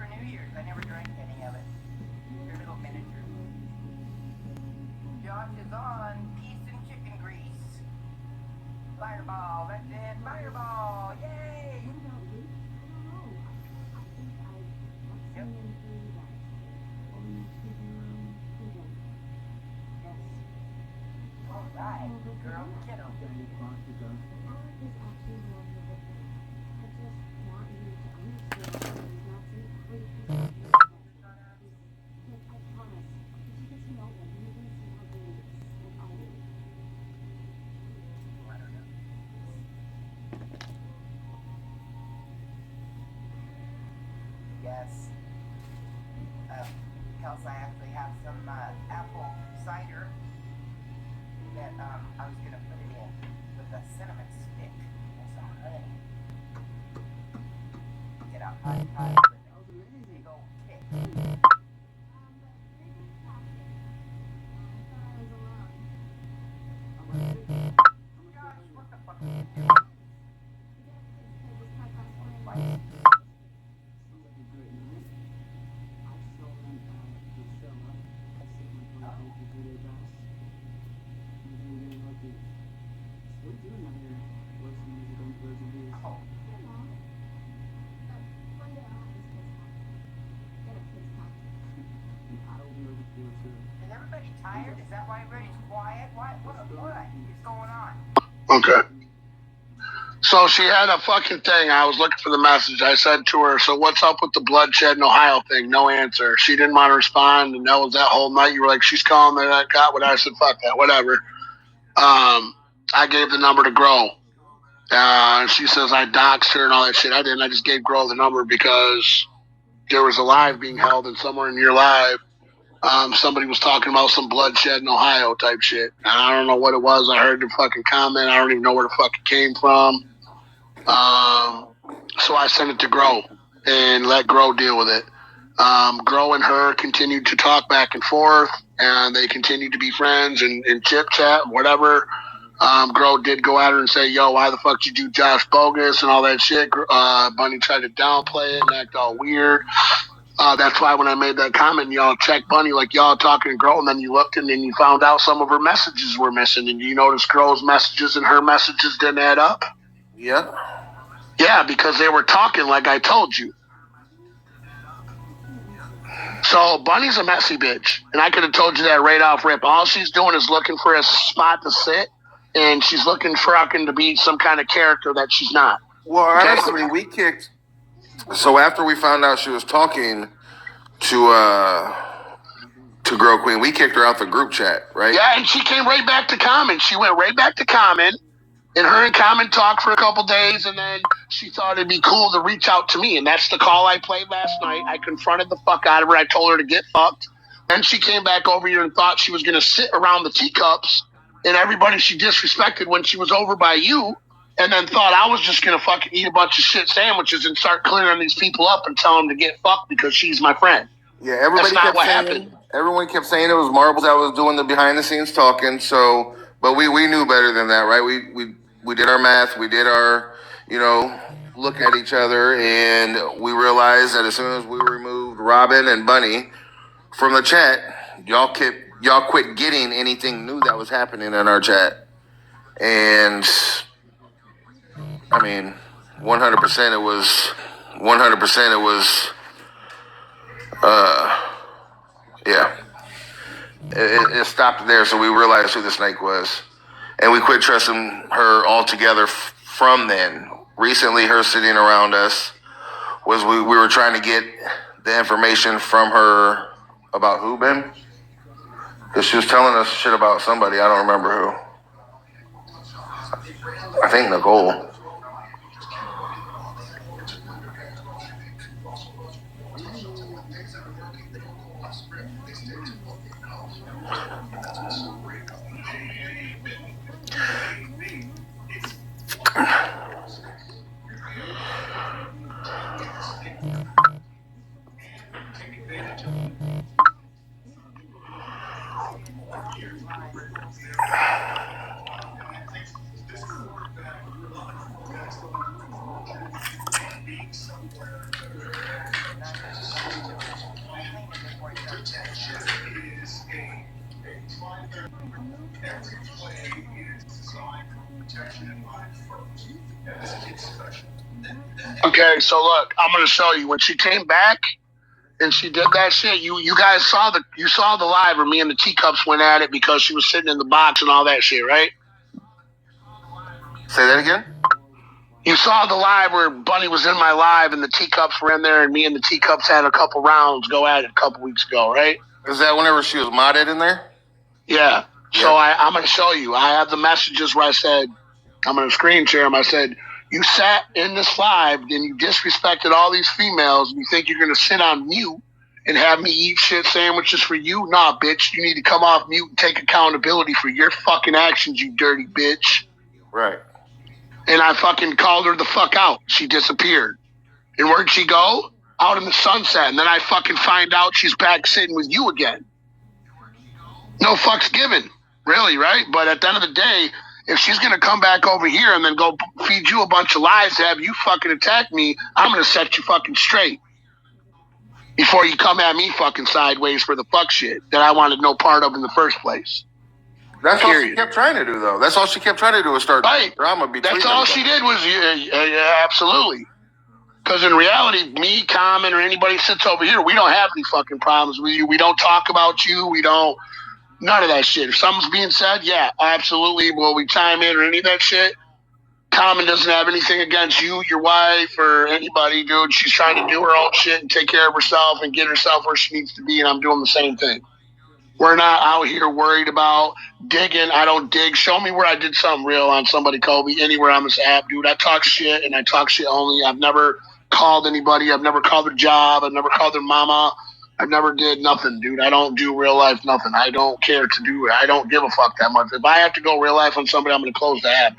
for New Year's. I never drank any of it. Your little miniature. Josh is on peas and chicken grease. Fireball, that's it. Fireball, yay! Yep. All right, girl, get him. Yes. Kelsey, I actually have some apple cider that I was going to put it in with a cinnamon stick and some honey. Get out high tide with a big old kick. Gosh, what the fuck are you doing? Right. Oh. Is everybody tired? Is that why everybody's quiet? What is going on? Okay. So she had a fucking thing. I was looking for the message. I said to her, so what's up with the bloodshed in Ohio thing? No answer. She didn't want to respond, and that was that whole night. You were like, she's calling me. I got what I said, fuck that, whatever. I gave the number to Grow. And she says I doxed her and all that shit. I didn't. I just gave Grow the number because there was a live being held, and somewhere in your live, somebody was talking about some bloodshed in Ohio type shit. And I don't know what it was. I heard the fucking comment. I don't even know where the fuck it came from. So I sent it to Grow and let Grow deal with it. Grow and her continued to talk back and forth, and they continued to be friends and chit chat, whatever. Grow did go at her and say, yo, why the fuck you do Josh bogus and all that shit. Bunny tried to downplay it and act all weird. That's why when I made that comment, y'all checked Bunny like y'all talking to Grow, and then you looked and then you found out some of her messages were missing, and you noticed Grow's messages and her messages didn't add up. Yep. Yeah, because they were talking like I told you. So Bunny's a messy bitch, and I could have told you that right off rip. All she's doing is looking for a spot to sit, and she's looking for fucking to be some kind of character that she's not. Well, honestly, we kicked. So after we found out she was talking to Girl Queen, we kicked her out the group chat, right? Yeah, and she came right back to Common. She went right back to Common, and her and Common talked for a couple days, and then she thought it'd be cool to reach out to me, and that's the call I played last night. I confronted the fuck out of her. I told her to get fucked. Then she came back over here and thought she was going to sit around the teacups and everybody she disrespected when she was over by you, and then thought I was just going to fucking eat a bunch of shit sandwiches and start clearing these people up and tell them to get fucked because she's my friend. Yeah, everybody kept saying, everyone kept saying it was Marbles that was doing the behind the scenes talking. So, but we knew better than that, right? We did our math, we did our, look at each other, and we realized that as soon as we removed Robin and Bunny from the chat, y'all quit getting anything new that was happening in our chat. And I mean, 100% it was yeah. It stopped there, so we realized who the snake was. And we quit trusting her altogether from then. Recently, her sitting around us was we were trying to get the information from her about who, Ben? Because she was telling us shit about somebody. I don't remember who. I think Nicole. Okay, so look, I'm gonna show you when she came back and she did that shit. You guys saw the live where me and the teacups went at it because she was sitting in the box and all that shit, right? Say that again. You saw the live where Bunny was in my live and the teacups were in there and me and the teacups had a couple rounds go at it a couple weeks ago, right? Is that whenever she was modded in there? Yeah. So I'm going to show you. I have the messages where I said, I'm going to screen share them. I said, you sat in this live and you disrespected all these females and you think you're going to sit on mute and have me eat shit sandwiches for you? Nah, bitch. You need to come off mute and take accountability for your fucking actions, you dirty bitch. Right. And I fucking called her the fuck out. She disappeared. And where'd she go? Out in the sunset. And then I fucking find out she's back sitting with you again. No fucks given. Really, right? But at the end of the day, if she's going to come back over here and then go feed you a bunch of lies to have you fucking attack me, I'm going to set you fucking straight. Before you come at me fucking sideways for the fuck shit that I wanted no part of in the first place. That's all she kept trying to do, though. That's all she kept trying to do was start drama between That's all she did was, yeah, absolutely. Because in reality, me, Common, or anybody sits over here, we don't have any fucking problems with you. We don't talk about you. We don't, none of that shit. If something's being said, yeah, absolutely. Will we chime in or any of that shit? Common doesn't have anything against you, your wife, or anybody, dude. She's trying to do her own shit and take care of herself and get herself where she needs to be, and I'm doing the same thing. We're not out here worried about digging. I don't dig. Show me where I did something real on somebody, Kobe, anywhere on this app, dude. I talk shit, and I talk shit only. I've never called anybody. I've never called their job. I've never called their mama. I've never did nothing, dude. I don't do real life nothing. I don't care to do it. I don't give a fuck that much. If I have to go real life on somebody, I'm going to close the app.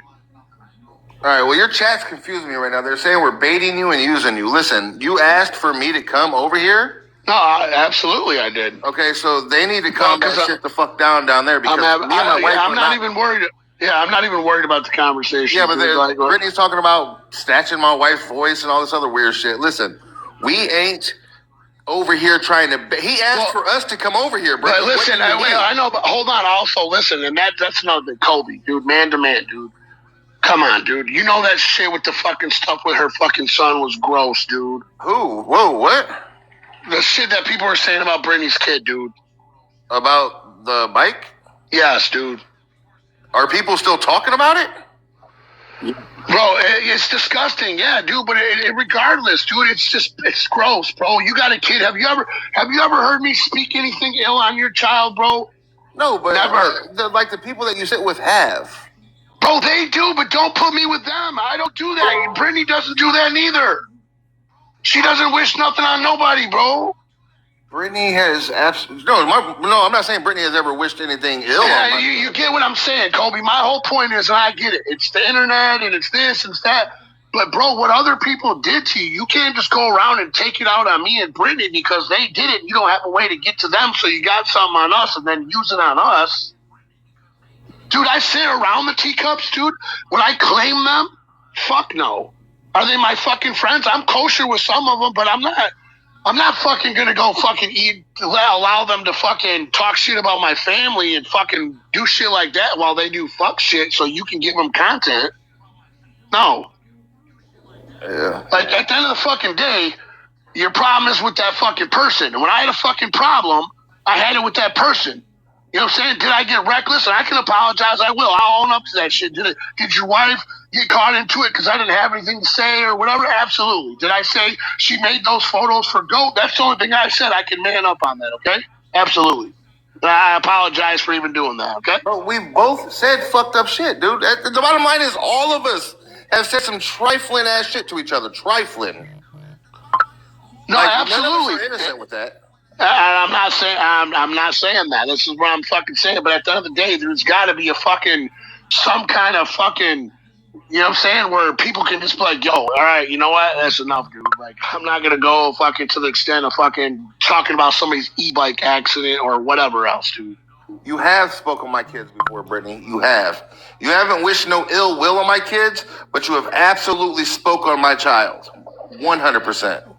All right, well, your chat's confusing me right now. They're saying we're baiting you and using you. Listen, you asked for me to come over here? No, absolutely I did. Okay, so they need to calm that shit the fuck down there because me and my wife I'm not even worried. Yeah, I'm not even worried about the conversation. Yeah, but Brittany's talking about snatching my wife's voice and all this other weird shit. Listen, we ain't over here trying to. He asked for us to come over here, bro. But listen, I know, but hold on. Also, listen, and that's another thing. Kobe, dude, man to man, dude. Come on, dude. You know that shit with the fucking stuff with her fucking son was gross, dude. Who? Whoa, what? The shit that people are saying about Brittany's kid, dude. About the bike? Yes, dude. Are people still talking about it? Bro, it's disgusting, yeah, dude. But regardless, dude, it's gross, bro. You got a kid. Have you ever heard me speak anything ill on your child, bro? No, but never. The people that you sit with have. Bro, they do, but don't put me with them. I don't do that. Brittany doesn't do that neither. She doesn't wish nothing on nobody, bro. Brittany has absolutely no. I'm not saying Brittany has ever wished anything ill. Yeah, you get what I'm saying, Kobe. My whole point is, and I get it. It's the internet, and it's this and it's that. But bro, what other people did to you, you can't just go around and take it out on me and Brittany because they did it. You don't have a way to get to them, so you got something on us and then use it on us. Dude, I sit around the teacups, dude. Would I claim them? Fuck no. Are they my fucking friends? I'm kosher with some of them, but I'm not fucking gonna go fucking allow them to fucking talk shit about my family and fucking do shit like that while they do fuck shit so you can give them content. No. Yeah. Like, at the end of the fucking day, your problem is with that fucking person. And when I had a fucking problem, I had it with that person. You know what I'm saying? Did I get reckless? And I can apologize. I will. I'll own up to that shit. Did your wife get caught into it because I didn't have anything to say or whatever? Absolutely. Did I say she made those photos for GOAT? That's the only thing I said. I can man up on that, okay? Absolutely. And I apologize for even doing that, okay? Bro, we both said fucked up shit, dude. The bottom line is all of us have said some trifling ass shit to each other. Trifling. No, absolutely. None of us are innocent with that. I'm not saying that. This is what I'm fucking saying. But at the end of the day, there's got to be some kind of fucking, you know what I'm saying, where people can just be like, yo, all right, you know what? That's enough, dude. Like, I'm not gonna go fucking to the extent of fucking talking about somebody's e-bike accident or whatever else, dude. You have spoken on my kids before, Brittany. You have. You haven't wished no ill will on my kids, but you have absolutely spoken on my child. 100%.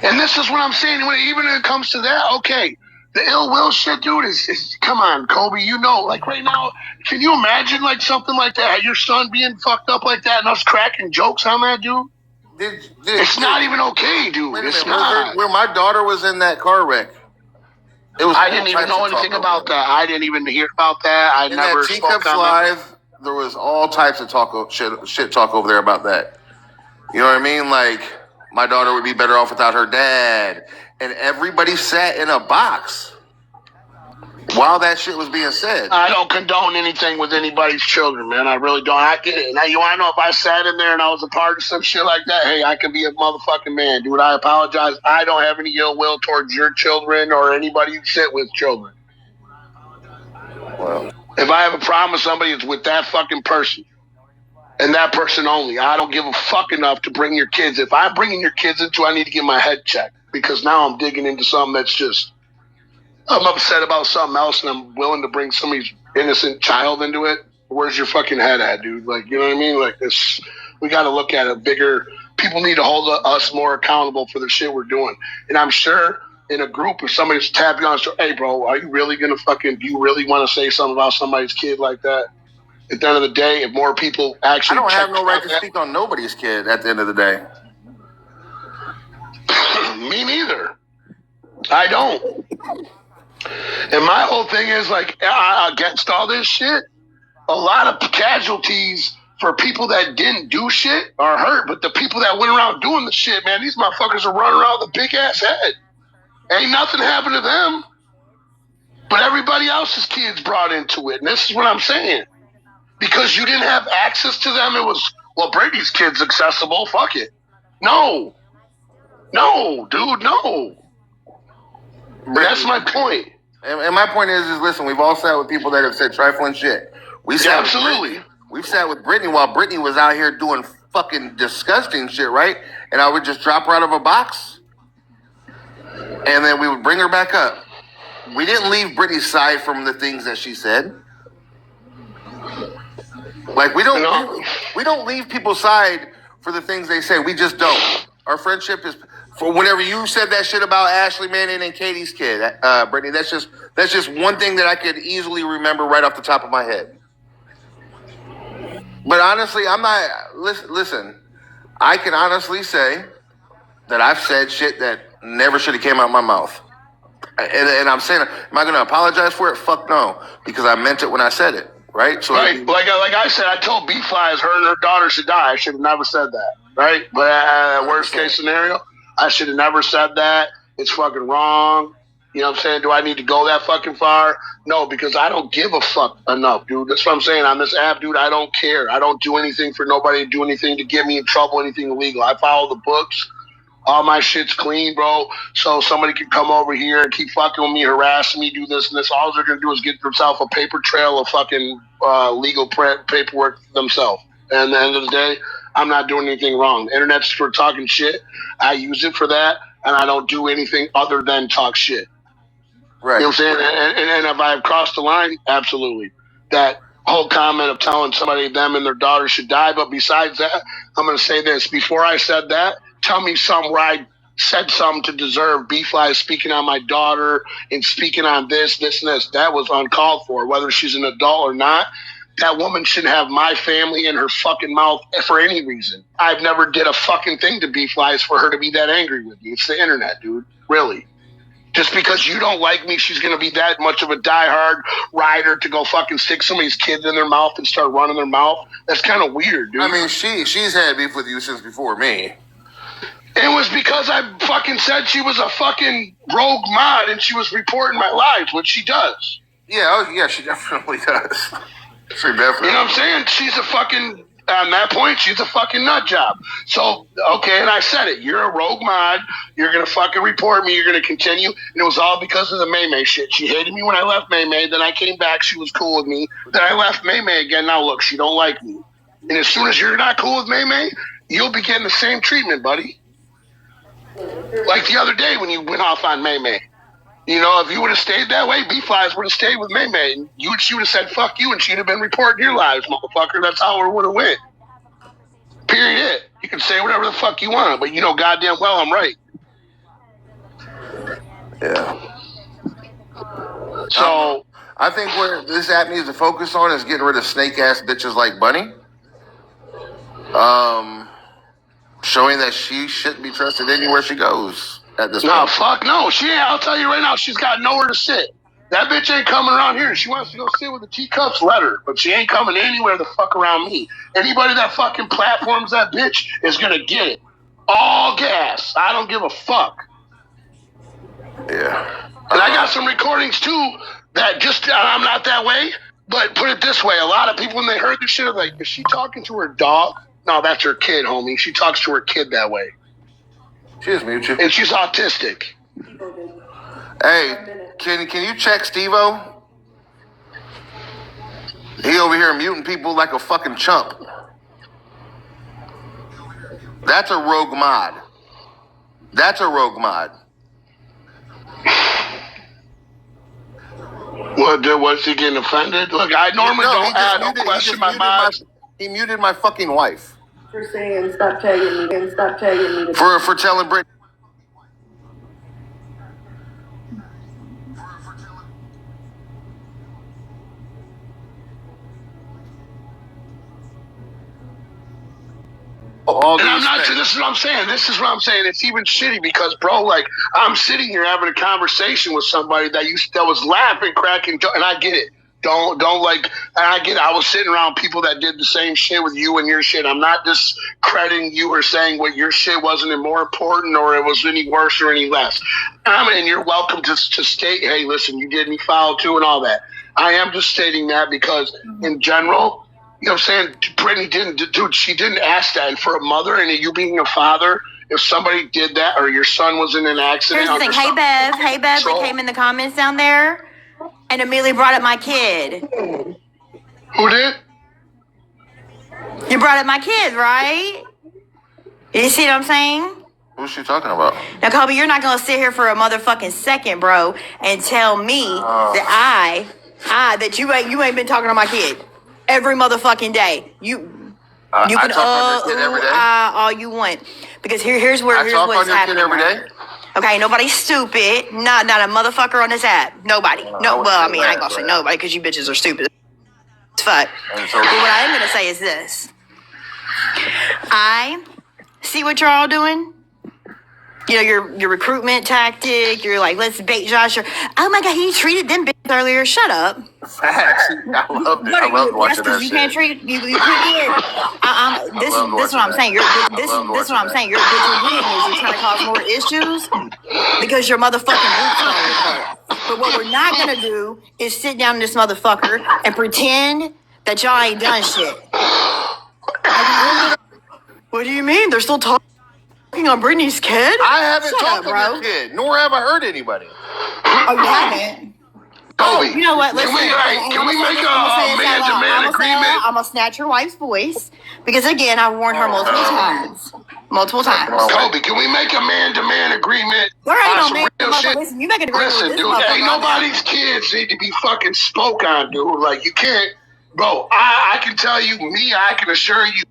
And this is what I'm saying. Even when it comes to that, okay, The ill will shit, dude, is come on, Kobe. You know, like right now, can you imagine like something like that? Your son being fucked up like that and us cracking jokes on that, dude? It's not even okay, dude. It's not. Where my daughter was in that car wreck. I didn't even know anything about that. I didn't even hear about that. I never spoke on Live. There was all types of shit talk over there about that. You know what I mean? Like my daughter would be better off without her dad, and everybody sat in a box while that shit was being said. I don't condone anything with anybody's children, man. I really don't. I get it. Now, you want to know if I sat in there and I was a part of some shit like that? Hey, I could be a motherfucking man, dude. I apologize. I don't have any ill will towards your children or anybody you sit with children. Well, if I have a problem with somebody, it's with that fucking person. And that person only. I don't give a fuck enough to bring your kids. If I'm bringing your kids into, I need to get my head checked. Because now I'm digging into something that's just... I'm upset about something else and I'm willing to bring somebody's innocent child into it. Where's your fucking head at, dude? Like, you know what I mean? Like this, we got to look at it bigger. People need to hold us more accountable for the shit we're doing. And I'm sure in a group, if somebody's tapping on, hey, bro, are you really going to do you really want to say something about somebody's kid like that? At the end of the day, if more people actually... I don't have no right to speak on nobody's kid at the end of the day. Me neither. I don't. And my whole thing is like, against all this shit, a lot of casualties for people that didn't do shit are hurt, but the people that went around doing the shit, man, these motherfuckers are running around with a big ass head. Ain't nothing happened to them, but everybody else's kids brought into it. And this is what I'm saying. Because you didn't have access to them, it was, well, Brady's kid's accessible, fuck it. No, dude, no. That's my point. And my point is listen, we've all sat with people that have said trifling shit. Absolutely. We've sat with Brittany while Brittany was out here doing fucking disgusting shit, right? And I would just drop her out of a box, and then we would bring her back up. We didn't leave Brittany's side from the things that she said. Like we don't leave people's side for the things they say. We just don't. Our friendship is... For whenever you said that shit about Ashley Manning and Katie's kid, Brittany, that's just one thing that I could easily remember right off the top of my head. But honestly, I'm not... Listen, I can honestly say that I've said shit that never should have came out of my mouth. And I'm saying, am I going to apologize for it? Fuck no. Because I meant it when I said it, right? So right. Like I said, I told B-Flies her and her daughter should die. I should have never said that, right? But worst case scenario... I should have never said that. It's fucking wrong. You know what I'm saying? Do I need to go that fucking far? No, because I don't give a fuck enough, dude. That's what I'm saying. On this app, dude, I don't care. I don't do anything for nobody to do anything to get me in trouble, anything illegal. I follow the books. All my shit's clean, bro. So somebody can come over here and keep fucking with me, harassing me, do this and this. All they're going to do is get themselves a paper trail of fucking legal paperwork themselves. And at the end of the day, I'm not doing anything wrong. The internet's for talking shit. I use it for that, and I don't do anything other than talk shit. Right. You know what I'm saying? And if I've crossed the line, absolutely. That whole comment of telling somebody them and their daughter should die. But besides that, I'm going to say this. Before I said that, tell me something where I said something to deserve B-Fly speaking on my daughter and speaking on this, and this. That was uncalled for, whether she's an adult or not. That woman shouldn't have my family in her fucking mouth for any reason. I've never did a fucking thing to B-Flies for her to be that angry with me. It's the internet, dude. Really. Just because you don't like me, she's going to be that much of a diehard rider to go fucking stick somebody's kid in their mouth and start running their mouth? That's kind of weird, dude. I mean, she's had beef with you since before me. It was because I fucking said she was a fucking rogue mod and she was reporting my lives, which she does. Yeah, she definitely does. She definitely. You know what I'm saying? She's a fucking... On that point, she's a fucking nut job. So, okay, and I said it. You're a rogue mod. You're going to fucking report me. You're going to continue. And it was all because of the May May shit. She hated me when I left May May. Then I came back. She was cool with me. Then I left May May again. Now, look, she don't like me. And as soon as you're not cool with May May, you'll be getting the same treatment, buddy. Like the other day when you went off on May May. You know, if you would have stayed that way, B-Flies would have stayed with May May. And she would have said, fuck you, and she'd have been reporting your lives, motherfucker. That's how it would have went. Period. You can say whatever the fuck you want, but you know goddamn well I'm right. Yeah. So I think where this app needs to focus on is getting rid of snake ass bitches like Bunny. Showing that she shouldn't be trusted anywhere she goes at this no, point. fuck no. She ain't. I'll tell you right now, she's got nowhere to sit. That bitch ain't coming around here. She wants to go sit with the teacups, let her. But she ain't coming anywhere the fuck around me. Anybody that fucking platforms that bitch is gonna get it. All gas. I don't give a fuck. Yeah. And I got some recordings too that just, I'm not that way, but put it this way. A lot of people, when they heard this shit, are like, is she talking to her dog? No, that's her kid, homie. She talks to her kid that way. She is mutual. And she's autistic. Hey, can you check Steve-O? He over here muting people like a fucking chump. That's a rogue mod. That's a rogue mod. What, was he getting offended? Look, I normally don't question my mods. He muted my fucking wife. For saying stop tagging me and stop tagging me. For telling Brit. And I'm not sure. This is what I'm saying. This is what I'm saying. It's even shitty because, bro, like I'm sitting here having a conversation with somebody that was laughing, cracking, and I get it. Don't like. And I get it. I was sitting around people that did the same shit with you and your shit. I'm not discrediting you or saying what your shit wasn't any more important or it was any worse or any less. And you're welcome to state, hey, listen, you did me foul too and all that. I am just stating that because in general. You know what I'm saying? Brittany she didn't ask that. And for a mother and you being a father, if somebody did that or your son was in an accident. Here's the thing. Hey, Bev, that came in the comments down there and immediately brought up my kid. Who did? You brought up my kid, right? You see what I'm saying? Who's she talking about? Now, Kobe, you're not going to sit here for a motherfucking second, bro, and tell me that you ain't been talking to my kid. Every motherfucking day. You can all you want. Because here's what's happening. Every day? Okay, nobody's stupid. Not a motherfucker on this app. Nobody. I ain't gonna say nobody because you bitches are stupid. It's fuck. But what I am gonna say is this. I see what you're all doing. You know, your recruitment tactic, you're like, let's bait Josh. Oh my God, he treated them bitches earlier. Shut up. Facts. I loved it. I loved watching that you shit. Can't treat you did. This is what I'm saying. This is what I'm saying. What you're doing is you're trying to cause more issues because your motherfucking boots on your butt. But what we're not gonna do is sit down this motherfucker and pretend that y'all ain't done shit. What do you mean? They're still talking on Brittany's kid? I haven't talked to your kid, nor have I heard anybody. Oh, you haven't? Kobe, you know what? Listen, can we make a man-to-man agreement? I'm gonna snatch your wife's voice because again, I warned her multiple times. Kobe, can we make a man-to-man agreement? There ain't no man. Listen, you make an agreement with this dude, ain't nobody's kids need to be fucking spoke on, dude. Like you can't, bro. I can tell you, I can assure you.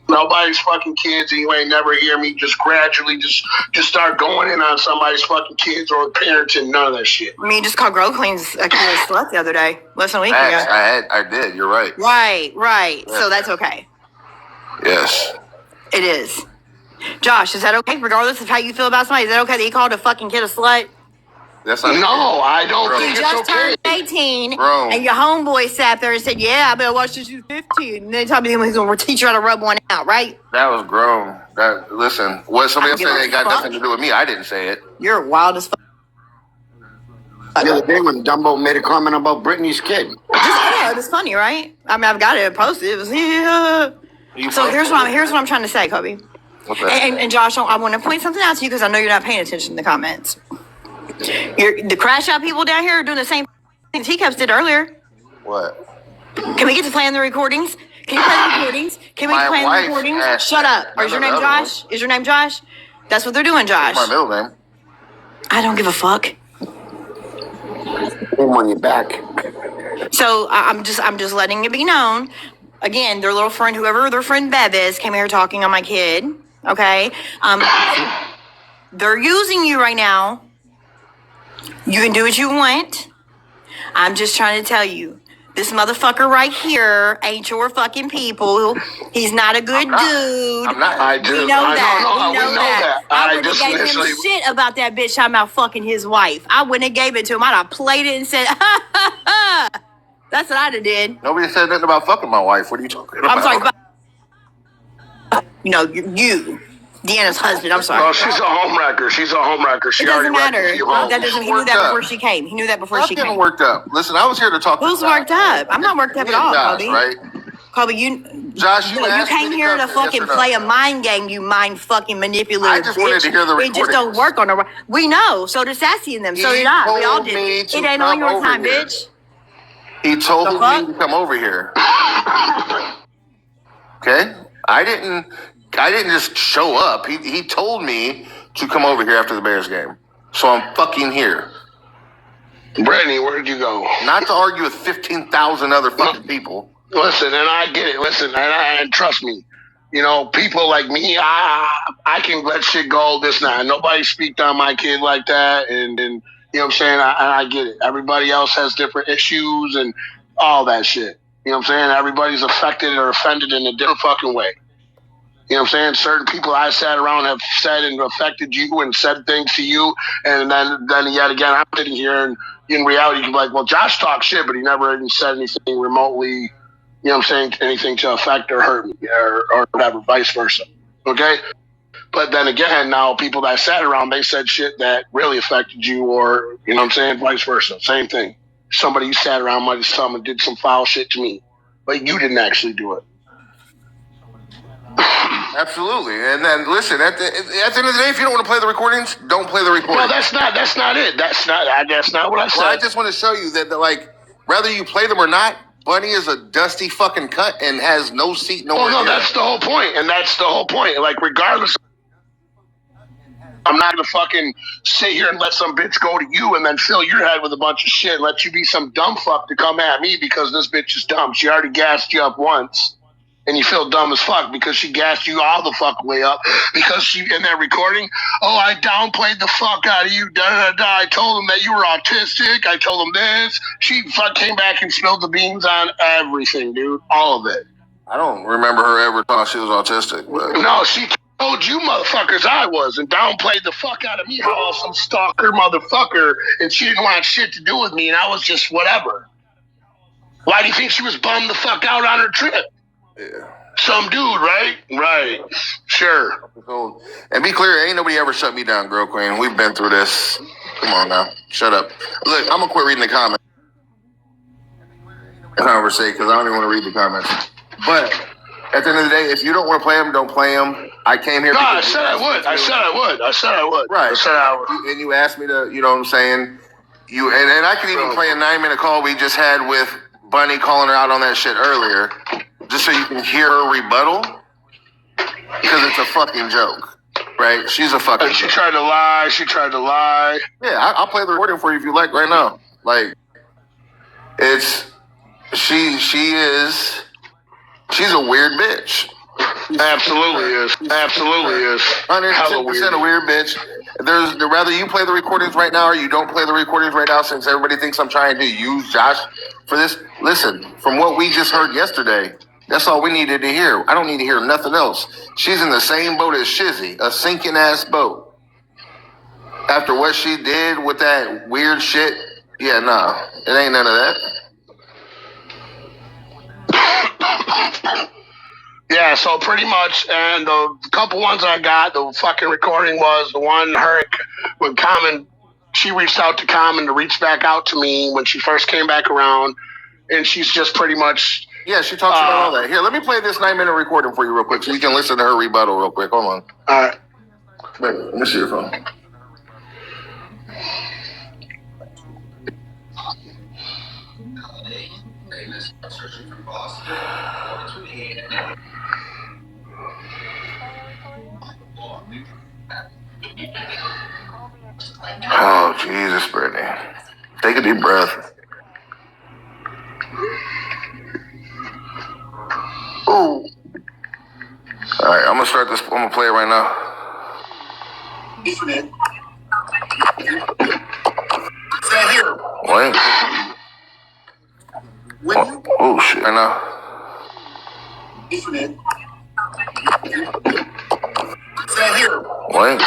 Nobody's fucking kids, and you ain't never hear me just gradually just start going in on somebody's fucking kids or parents and none of that shit. I mean, you just called Grow Cleans a kid a slut the other day, less than a week ago. I did. You're right. Right. Yeah. So that's okay. Yes. It is. Josh, is that okay? Regardless of how you feel about somebody, is that okay that he called a fucking kid a slut? That's not no, I don't think you it's just okay. turned 18, and your homeboy sat there and said, yeah, I better watch this, you 15. And they told me he was going to teach you how to rub one out, right? That was grown. Listen, what somebody else said ain't got nothing to do with me. I didn't say it. You're wild as fuck. The other day when Dumbo made a comment about Brittany's kid. It was funny, right? I mean, I've got it posted. It was, So here's what I'm trying to say, Kobe. And Josh, I want to point something out to you because I know you're not paying attention to the comments. The crash out people down here are doing the same thing Teacups did earlier. What? Can we get to playing the recordings? Can you play the recordings? Can we play the recordings? Shut up. Or is your name Josh? Is your name Josh? That's what they're doing, Josh. That's my middle name. I don't give a fuck. I'm on your back. So I'm just letting it be known. Again, their little friend, whoever their friend Bev is, came here talking on my kid. Okay? They're using you right now. You can do what you want. I'm just trying to tell you. This motherfucker right here ain't your fucking people. He's not a good dude. I'm not. I do. We know that. We know that. I wouldn't have gave him shit about that bitch talking about fucking his wife. I wouldn't have gave it to him. I'd have played it and said, ha, ha, ha. That's what I'd have did. Nobody said nothing about fucking my wife. What are you talking about? I'm sorry. You. Deanna's husband. I'm sorry. Oh, she's a homewrecker. She's a homewrecker. She It doesn't already matter. wrecked a few homes. That doesn't. He knew that before she came. He knew that before I'm she getting came. worked up. Listen, I was here to talk. Who's to worked up? I'm not worked up at all, Josh, Kobe. right? Kobe, Josh, you you asked came me to here to come, fucking yes or no? play a mind game. You mind fucking manipulative. I just wanted to hear the It just don't recordings. work on the. We know. So did Sassy and them. So He did I. We all told did. me It to ain't on come your over time, here. bitch. He told The me fuck? to come over here. Okay? I didn't just show up. He told me to come over here after the Bears game. So I'm fucking here. Brittany, where did you go? Not to argue with 15,000 other fucking people. Listen, and I get it. Listen, and trust me, people like me, I can let shit go. This now, nobody speak on my kid like that, and you know what I'm saying. I get it. Everybody else has different issues and all that shit. You know what I'm saying. Everybody's affected or offended in a different fucking way. You know what I'm saying? Certain people I sat around have said and affected you and said things to you, and then yet again I'm sitting here and in reality you're like, well, Josh talks shit, but he never even said anything remotely. You know what I'm saying? Anything to affect or hurt me or whatever, vice versa. Okay? But then again, now people that sat around, they said shit that really affected you or, you know what I'm saying, vice versa. Same thing. Somebody you sat around might have come and did some foul shit to me, but you didn't actually do it. Absolutely. And then listen, at the end of the day, if you don't want to play the recordings, don't play the recordings. No, that's not it. That's not what I said. Well, I just want to show you that like, whether you play them or not, Bunny is a dusty fucking cut and has no seat, no. Oh no, that's the whole point, and that's the whole point. Like, regardless, I'm not gonna fucking sit here and let some bitch go to you and then fill your head with a bunch of shit and let you be some dumb fuck to come at me because this bitch is dumb. She already gassed you up once, and you feel dumb as fuck because she gassed you all the fuck way up because she in that recording. Oh, I downplayed the fuck out of you. Da da da. I told them that you were autistic. I told them this. She came back and spilled the beans on everything, dude. All of it. I don't remember her ever thought she was autistic. But no, she told you motherfuckers I was and downplayed the fuck out of me. How I was some stalker motherfucker and she didn't want shit to do with me and I was just whatever. Why do you think she was bummed the fuck out on her trip? Yeah. Some dude, right? Right. Sure. And be clear, ain't nobody ever shut me down, Girl Queen. We've been through this. Come on now. Shut up. Look, I'm going to quit reading the comments. Conversate, because I don't even want to read the comments. But at the end of the day, if you don't want to play them, don't play them. I came here. No, I said I would. I said I would. Right. I said I would. And you asked me to, you know what I'm saying? And I could even play a 9-minute call we just had with Bunny calling her out on that shit earlier. Just so you can hear her rebuttal, because it's a fucking joke, right? She's a fucking. She tried to lie. Yeah, I'll play the recording for you if you like right now. Like, she's a weird bitch. Absolutely is. 110% a weird bitch. Rather you play the recordings right now or you don't play the recordings right now, since everybody thinks I'm trying to use Josh for this. Listen, from what we just heard yesterday, that's all we needed to hear. I don't need to hear nothing else. She's in the same boat as Shizzy, a sinking ass boat. After what she did with that weird shit, yeah, nah, it ain't none of that. Yeah, so pretty much, and the couple ones I got, the fucking recording was the one when Common, she reached out to Common to reach back out to me when she first came back around, and she's just pretty much. Yeah, she talks about all that. Here, let me play this 9-minute recording for you real quick so you can listen to her rebuttal real quick. Hold on. All right. Wait, let me see your phone. Oh, Jesus, Brittany. Take a deep breath. Ooh. All right, I'm going to start this. I'm going to play it right now. Wait. Oh shit! I know. Why ain't,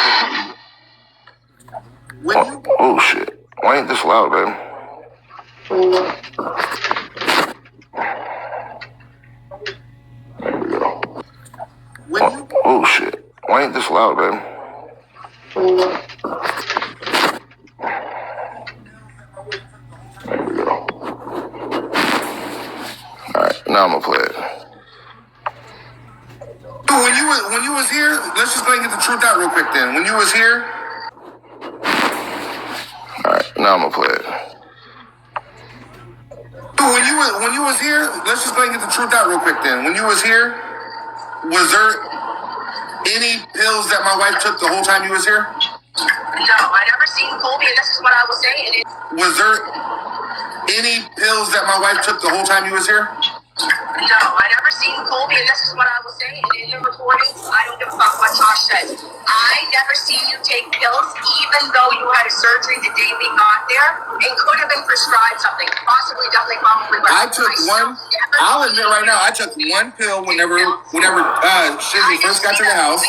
oh shit! Why ain't this loud, baby? There we go. Oh shit! Why ain't this loud, baby? There we go. All right, now I'm gonna play it. When you was here, let's just go and get the truth out real quick. Then, when you was here. All right, now I'm gonna play it. When you was here, let's just go and get the truth out real quick. Then, when you was here, was there any pills that my wife took the whole time you was here? No, I never seen Colby, and this is what I will say. Was there any pills that my wife took the whole time you was here? No, I never seen Colby, and this is what I will say. And in your recording, I don't give a fuck what Josh says. I never seen you take pills, even though you had a surgery the day we got there, and could have been prescribed something, possibly, definitely, probably. But I took one. I'll admit right now, I took one pill whenever Shizzy first got to the house.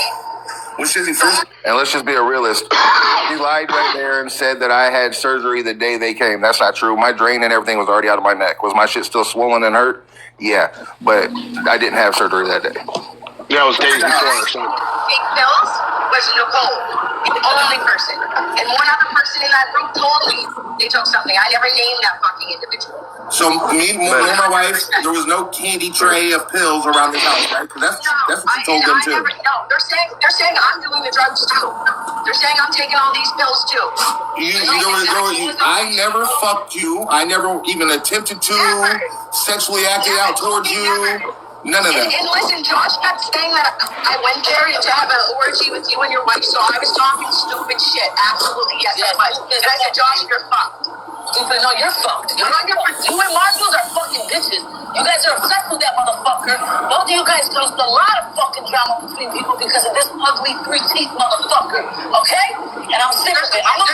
When Shizzy first. And let's just be a realist. He lied right there and said that I had surgery the day they came. That's not true. My drain and everything was already out of my neck. Was my shit still swollen and hurt? Yeah, but I didn't have surgery that day. Yeah, it was days before or something. Take pills was Nicole, the only person. And one other person in that group told me they took something. I never named that fucking individual. So me and my wife, there was no candy tray of pills around the house, right? Because that's what you told them too. They're saying I'm doing the drugs too. They're saying I'm taking all these pills too. I never fucked you. I never even attempted to sexually act out towards you. None of that. And listen, Josh kept saying that I went there to have an orgy with you and your wife, so I was talking stupid shit. Absolutely, yes, I was. And I said, Josh, you're fucked. No, you're fucked. You and Marshall are fucking bitches. You guys are obsessed with that motherfucker. Both of you guys caused a lot of fucking drama between people because of this ugly three-teeth motherfucker. Okay? And I'm sick of it. I'm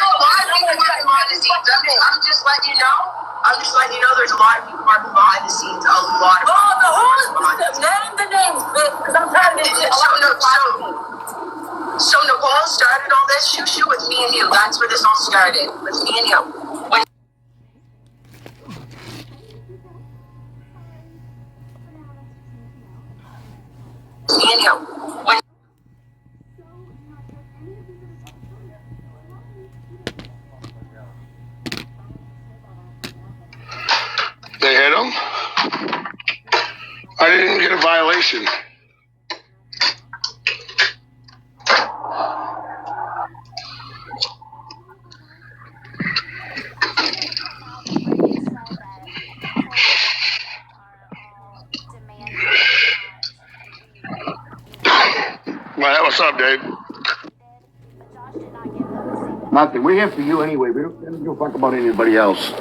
just letting you know. I'm just letting you know there's a lot of people working behind the scenes. A lot of name the names, bitch, because I'm tired of this shit. So Nicole started all this shoo-shoo with me and you. That's where this all started, with me and you. They hit him? I didn't even get a violation. Well, what's up, Dave? Nothing. We're here for you anyway. We don't give a fuck about anybody else.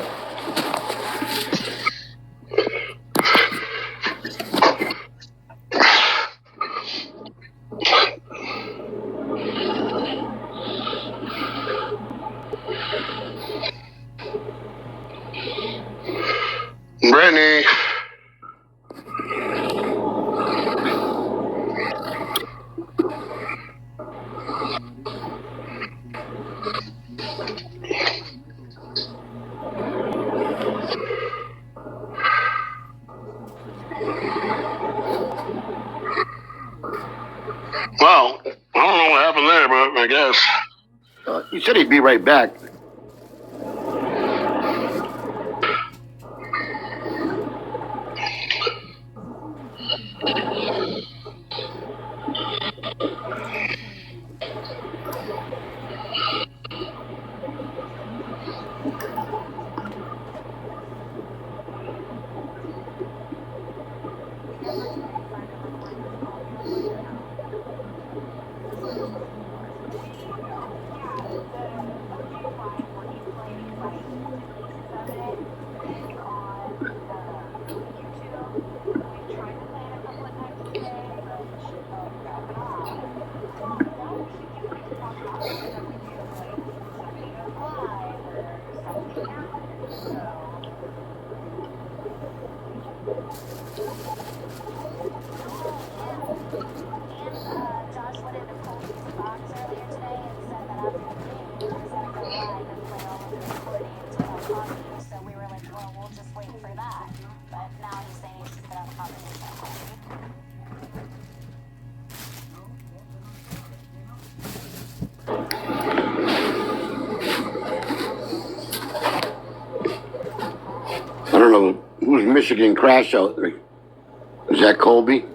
Brittany. Well, I don't know what happened there, but I guess. He said he'd be right back. I don't know who's Michigan crash out there. Is that Colby?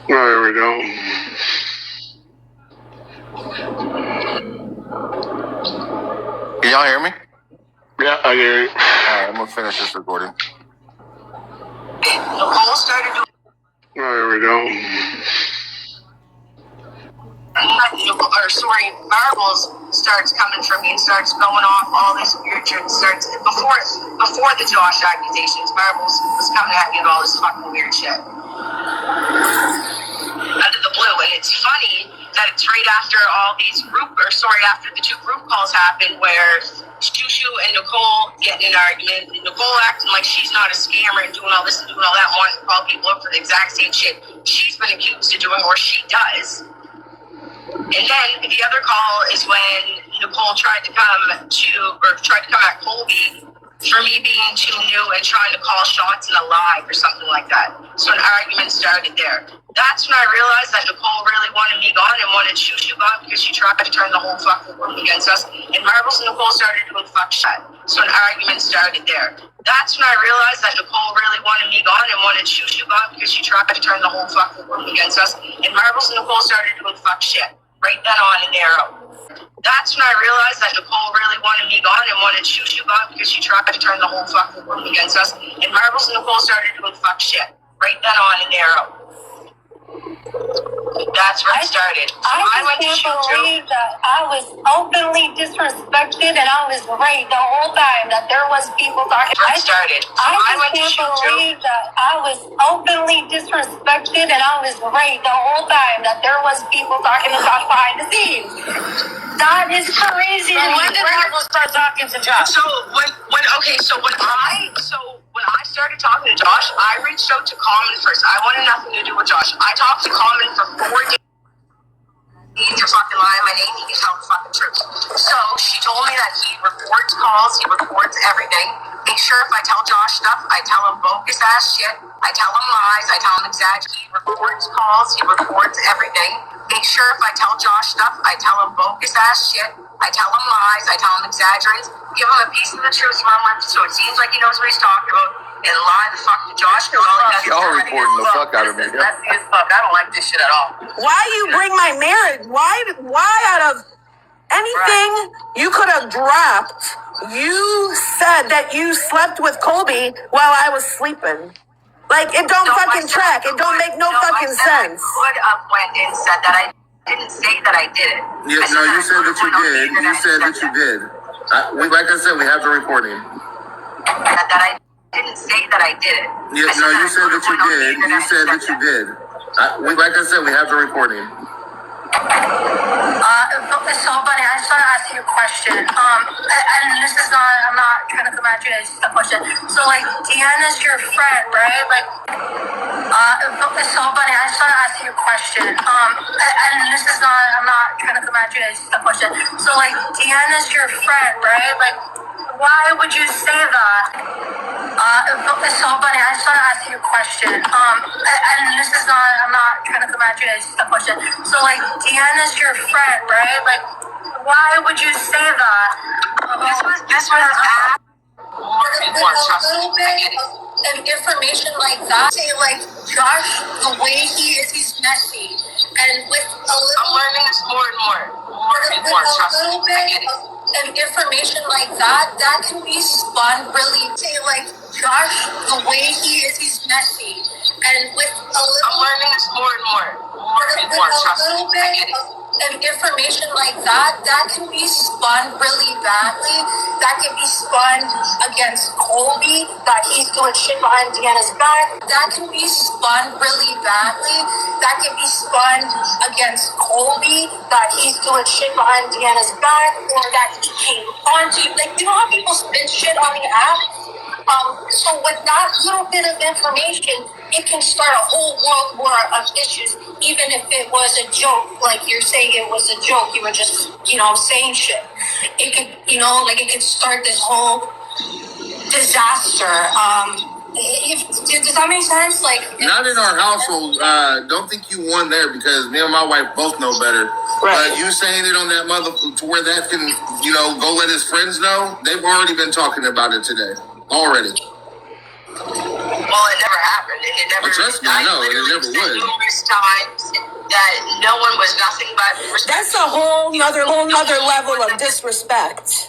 There we go. Can y'all hear me? Yeah, I hear you. All right, I'm gonna finish this recording. Nicole started doing. There we go. Marbles starts coming from me and starts going off all this weird shit. Starts before the Josh accusations. Marbles was coming at me with all this fucking weird shit out of the blue, and it's funny that it's right after after the two group calls happened where Shushu and Nicole get in an argument. Nicole acting like she's not a scammer and doing all this and doing all that, wanting to call people up for the exact same shit she's been accused of doing, or she does. And then the other call is when Nicole tried to come at Colby for me being too new and trying to call shots in a live or something like that. So an argument started there. That's when I realized that Nicole really wanted me gone and wanted Shushu gone because she tried to turn the whole fucking room against us. And Marbles and Nicole started doing fuck shit. So an argument started there. That's when I realized that Nicole really wanted me gone and wanted Shushu gone because she tried to turn the whole fucking room against us. And Marbles and Nicole started doing fuck shit. Right then on and arrow. That's when I realized that Nicole really wanted me gone and wanted Shushu gone because she tried to turn the whole fucking room against us. And Marbles and Nicole started doing fuck shit. Right then on and arrow. That's where it started. So I just can't believe that I was openly disrespected and I was raped the whole time, that there was people talking. I just can't believe that I was openly disrespected and I was raped the whole time, that there was people talking to Josh behind the scenes. That is crazy. When did Marvel start talking to Josh? So when I started talking to Josh, I reached out to Common first. I wanted nothing to do with Josh. I talked to Common for 4 days. You're fucking lying my name, you can tell the fucking truth. So she told me that he records calls, he records everything. Make sure if I tell Josh stuff, I tell him bogus ass shit. I tell him lies, I tell him exaggerate. He records calls, he records everything. Make sure if I tell Josh stuff, I tell him bogus ass shit. I tell him lies, I tell him exaggerates. Give him a piece of the truth from him, so it seems like he knows what he's talking about. And lie the fuck to Josh. Y'all recording the fuck out of me. That's as fuck. I don't like this shit at all. Why you bring my marriage? Why out of anything you could have dropped, you said that you slept with Colby while I was sleeping. Like, it don't fucking track. It don't make no fucking sense. I could have went and said that. I didn't say that I did it. You said that you did. You said that you did. Like I said, we have the recording. That I didn't say that I did it. You said that you did. You said that you did. Like I said, we have the recording. So, buddy, I just want to ask you a question. And this is not, I'm not trying to come at you, it's just a question. So, like, Deanna's your friend, right? Like, so, buddy, I just want to ask you a question. And this is not, I'm not trying to come at you, it's just a question. So, like, Deanna's your friend, right? Like, why would you say that? So, buddy, I just want to ask you a question. And this is not, I'm not trying to come at you, it's just a question. So, like, Deanna's your friend, right? Like, why would you say that? This was bad. And information like that, say, like, Josh, the way he is, he's messy. And with a little... I'm learning this more and more. More and more, trust me. I get it. And information like that can be spun really, say, like, Josh, the way he is, he's messy. And with a little... I'm learning this more and more. With a little bit of information like that can be spun really badly. That can be spun against Colby, that he's doing shit behind Deanna's back. That can be spun really badly. That can be spun against Colby, that he's doing shit behind Deanna's back, or that he came onto you. Like, you know how people spin shit on the app? So with that little bit of information, it can start a whole world war of issues, even if it was a joke. Like you're saying it was a joke, you were just, saying shit. It could, it could start this whole disaster. Does that make sense? Like, not in our household. Don't think you won there because me and my wife both know better. Right. But you saying it on that mother to where that can, go let his friends know. They've already been talking about it today. Already. Well, it never happened. It never. Trust me, I know. It never would. Numerous times that no one was nothing but respect. That's a whole nother level of disrespect.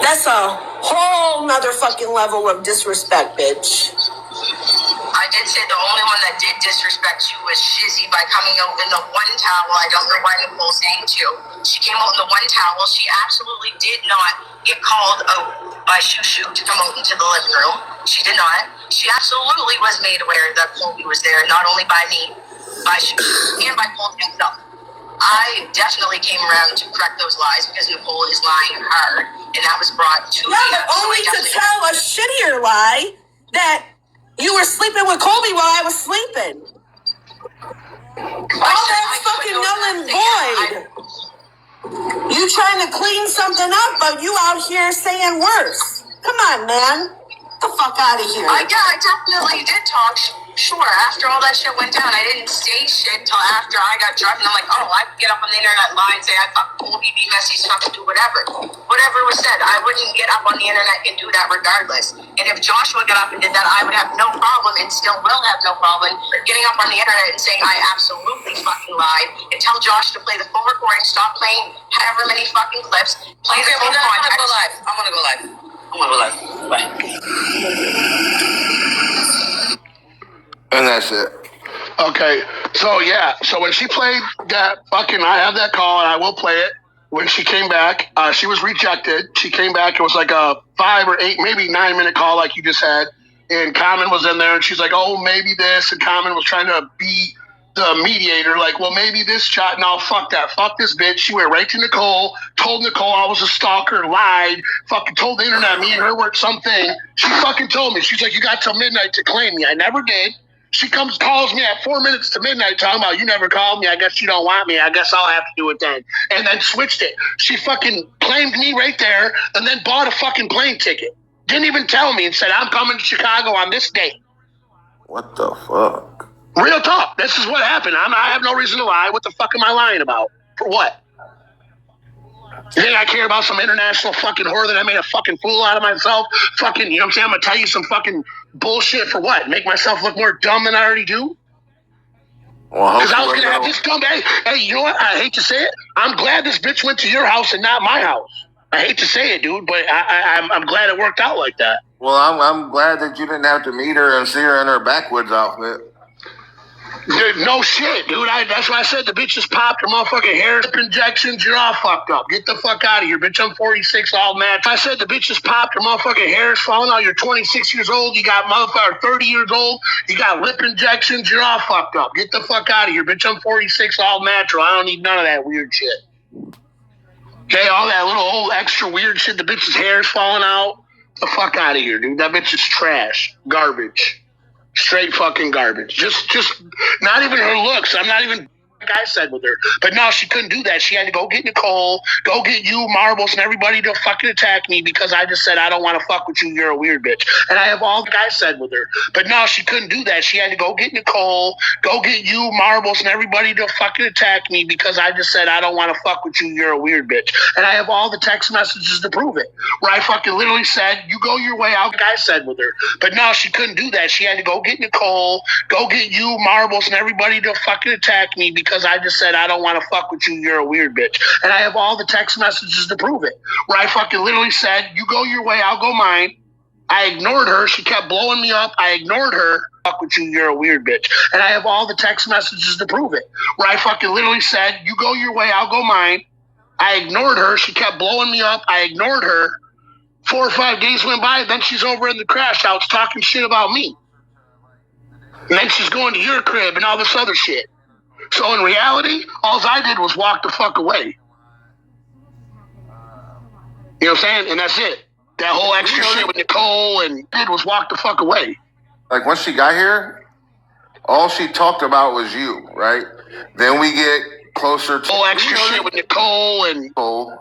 That's a whole nother fucking level of disrespect, bitch. I did say the only one that did disrespect you was Shizzy by coming out in the one towel. I don't know why Nicole's saying to. She came out in the one towel. She absolutely did not get called out by Shushu to come out into the living room. She did not. She absolutely was made aware that Colby was there, not only by me, by Shushu, and by Colby himself. I definitely came around to correct those lies because Nicole is lying hard, and that was brought to me. Yeah, but only to tell a shittier lie that you were sleeping with Colby while I was sleeping. All that's fucking null and void. You trying to clean something up, but you out here saying worse. Come on, man. Get the fuck out of here. I definitely did talk. Sure, after all that shit went down, I didn't say shit till after I got drunk, and I'm like, I could get up on the internet lie and say I thought Colby be messy stuff to do whatever. Whatever was said, I wouldn't get up on the internet and do that regardless. And if Joshua got up and did that, I would have no problem, and still will have no problem, getting up on the internet and saying I absolutely fucking lied, and tell Josh to play the full recording, stop playing however many fucking clips, play the full context. I'm gonna go live. Bye. And that's it. Okay, so when she played that fucking, I have that call and I will play it. When she came back, she was rejected. She came back, it was like a 5 or 8, maybe 9-minute call like you just had. And Common was in there and she's like, maybe this. And Common was trying to be the mediator, like, well, maybe this shot. No, fuck that. Fuck this bitch. She went right to Nicole, told Nicole I was a stalker, lied, fucking told the internet me and her were something. She fucking told me. She's like, you got till midnight to claim me. I never did. She calls me at 4 minutes to midnight talking about, you never called me. I guess you don't want me. I guess I'll have to do it then. And then switched it. She fucking claimed me right there and then bought a fucking plane ticket. Didn't even tell me and said, I'm coming to Chicago on this date. What the fuck? Real talk. This is what happened. I have no reason to lie. What the fuck am I lying about? For what? You think I care about some international fucking whore that I made a fucking fool out of myself? Fucking, you know what I'm saying? I'm going to tell you some fucking bullshit for what? Make myself look more dumb than I already do? Because I was going to have this dumb... Hey, you know what? I hate to say it. I'm glad this bitch went to your house and not my house. I hate to say it, dude, but I'm glad it worked out like that. Well, I'm glad that you didn't have to meet her and see her in her backwoods outfit. Dude, no shit, dude. That's why I said the bitch just popped her motherfucking hair injections. You're all fucked up. Get the fuck out of here, bitch. I'm 46, all mad. I said the bitch just popped her motherfucking hair's falling out. You're 26 years old. You got motherfucker 30 years old. You got lip injections. You're all fucked up. Get the fuck out of here, bitch. I'm 46, all natural. I don't need none of that weird shit. Okay, all that little old extra weird shit. The bitch's hair's falling out. Get the fuck out of here, dude. That bitch is trash. Garbage. Straight fucking garbage. Just not even her looks. I'm not even like I said with her. But no, she couldn't do that. She had to go get Nicole, go get you, Marbles, and everybody to fucking attack me because I just said, I don't want to fuck with you. You're a weird bitch. And I have all the guys said with her. But no, she couldn't do that. She had to go get Nicole, go get you, Marbles, and everybody to fucking attack me because I just said, I don't want to fuck with you. You're a weird bitch. And I have all the text messages to prove it. Where I fucking literally said, you go your way out, guys said with her. But no, she couldn't do that. She had to go get Nicole, go get you, Marbles, and everybody to fucking attack me because because I just said, I don't want to fuck with you. You're a weird bitch. And I have all the text messages to prove it. Where I fucking literally said, you go your way, I'll go mine. I ignored her. She kept blowing me up. I ignored her. Fuck with you. You're a weird bitch. And I have all the text messages to prove it. Where I fucking literally said, you go your way, I'll go mine. I ignored her. She kept blowing me up. I ignored her. 4 or 5 days went by. Then she's over in the crash house talking shit about me. And then she's going to your crib and all this other shit. So in reality, all I did was walk the fuck away. You know what I'm saying? And that's it. That whole extra shit with Nicole and did was walk the fuck away. Like, once she got here, all she talked about was you, right? Then we get closer to... Whole extra shit with Nicole and...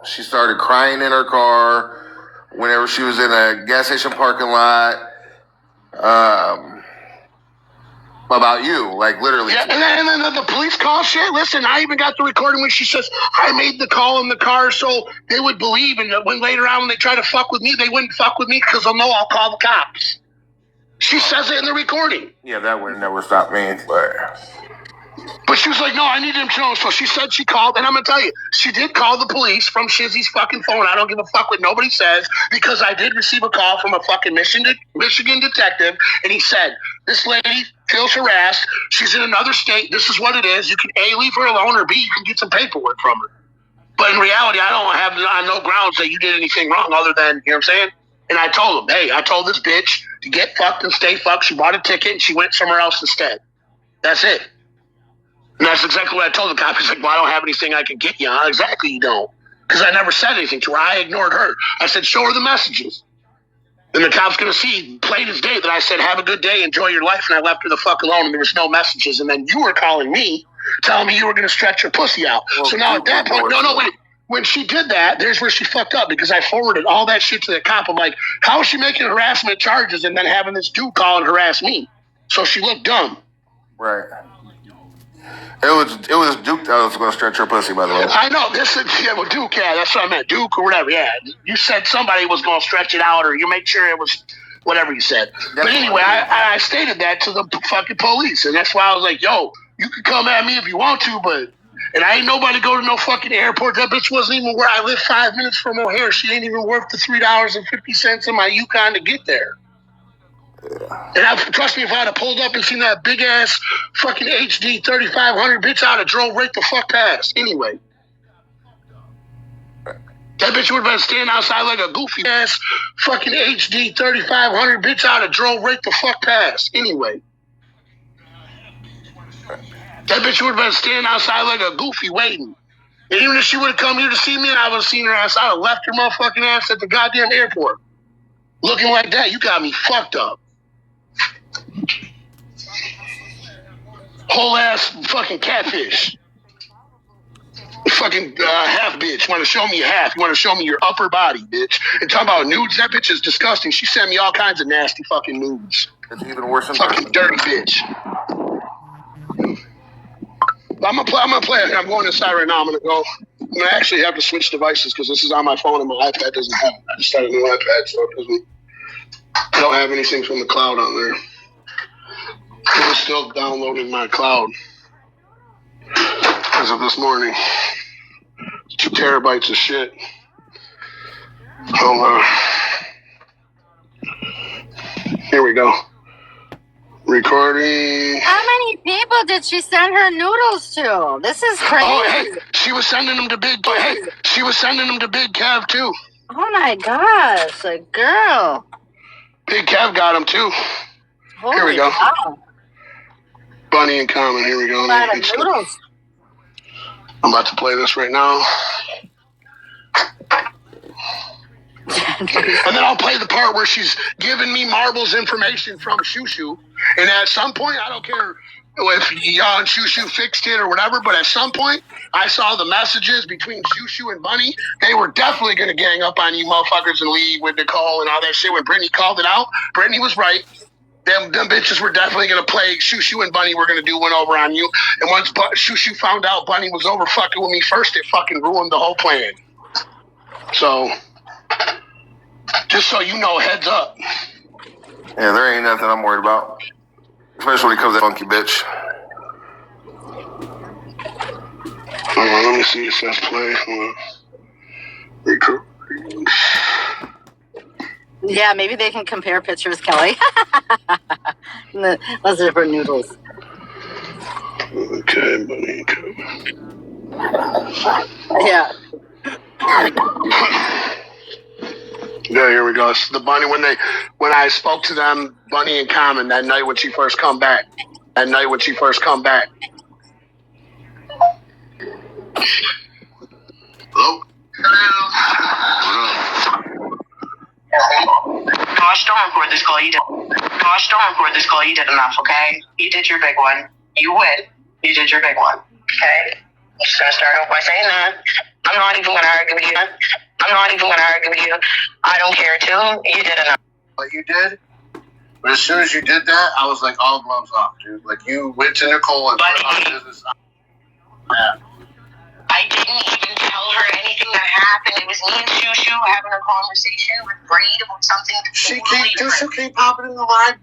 She started crying in her car whenever she was in a gas station parking lot. About you, like, literally. Yeah, and then the police call shit. Listen, I even got the recording when she says, I made the call in the car so they would believe, and when later on when they try to fuck with me, they wouldn't fuck with me because they'll know I'll call the cops. She says it in the recording. Yeah, that would never stop me, But she was like, no, I need him to know. So she said she called, and I'm going to tell you, she did call the police from Shizzy's fucking phone. I don't give a fuck what nobody says, because I did receive a call from a fucking Michigan detective, and he said, this lady feels harassed. She's in another state. This is what it is. You can A, leave her alone, or B, you can get some paperwork from her. But in reality, I don't have on no grounds that you did anything wrong other than, you know what I'm saying? And I told him, hey, I told this bitch to get fucked and stay fucked. She bought a ticket, and she went somewhere else instead. That's it. And that's exactly what I told the cop. He's like, well, I don't have anything I can get you on. Exactly, you don't. Because I never said anything to her. I ignored her. I said, show her the messages. And the cop's going to see plain as day that I said, have a good day, enjoy your life, and I left her the fuck alone, and there was no messages. And then you were calling me, telling me you were going to stretch your pussy out. Well, so now at that point, wait. When she did that, there's where she fucked up, because I forwarded all that shit to the cop. I'm like, how is she making harassment charges and then having this dude call and harass me? So she looked dumb. Right. It was Duke that was going to stretch her pussy, by the way. I know. Well, Duke, yeah, that's what I meant. Duke or whatever, yeah. You said somebody was going to stretch it out, or you make sure it was whatever you said. But anyway, I stated that to the fucking police, and that's why I was like, yo, you can come at me if you want to, but... And I ain't nobody go to no fucking airport. That bitch wasn't even where I live 5 minutes from O'Hare. She ain't even worth the $3.50 in my Yukon to get there. And trust me, if I'd have pulled up and seen that big ass fucking HD 3500 bitch, I'd have drove right the fuck past. Anyway, that bitch would have been standing outside like a goofy ass fucking HD 3500 bitch. I'd have drove right the fuck past. Anyway, that bitch would have been standing outside like a goofy waiting. And even if she would have come here to see me and I would have seen her ass, I'd have left her motherfucking ass at the goddamn airport. Looking like that, you got me fucked up. Whole ass fucking catfish. Fucking half bitch. Want to show me your half. You want to show me your upper body, bitch. And talk about nudes. That bitch is disgusting. She sent me all kinds of nasty fucking nudes. It's even worse than fucking dirty bitch. I'm gonna play it. I'm going inside right now. I'm gonna actually have to switch devices because this is on my phone and my iPad doesn't have it. I just started a new iPad, so it doesn't. I don't have anything from the cloud on there. I'm still downloading my cloud as of this morning. 2 terabytes of shit. Here we go. Recording. How many people did she send her noodles to? This is crazy. Oh, hey, she was sending them to Big. Hey, she was sending them to Big Kev too. Oh my gosh, like girl. Big Kev got them too. Holy Here we go. Cow. Bunny and Common. Here we go. A lot of noodles. I'm about to play this right now. And then I'll play the part where she's giving me Marble's information from Shushu. And at some point, I don't care if y'all and Shushu fixed it or whatever, but at some point, I saw the messages between Shushu and Bunny. They were definitely going to gang up on you motherfuckers and leave with Nicole and all that shit. When Brittany called it out, Brittany was right. Them bitches were definitely going to play. Shushu and Bunny were going to do one over on you. And once Shushu found out Bunny was over fucking with me first, it fucking ruined the whole plan. So... just so you know, heads up. Yeah, there ain't nothing I'm worried about. Especially when it comes to that funky bitch. Hold on, let me see. It says play. Hold on. Record. Yeah, maybe they can compare pictures, Kelly. Those are for noodles. Okay, buddy. Yeah. Yeah, here we go. It's the Bunny when I spoke to them, Bunny and Common that night when she first come back. Hello. Gosh, don't record this call. You did. Gosh, don't record this call. You did enough, okay? You did your big one. You win. You did your big one. Okay? I'm just gonna start off by saying that. I'm not even gonna argue with you. I don't care too. You did enough. What you did? But as soon as you did that, I was like, all gloves off, dude. Like, you went to Nicole and put our business on. Yeah. I didn't even tell her anything that happened. It was me and Shushu having a conversation with Breed about something. She keep popping in the live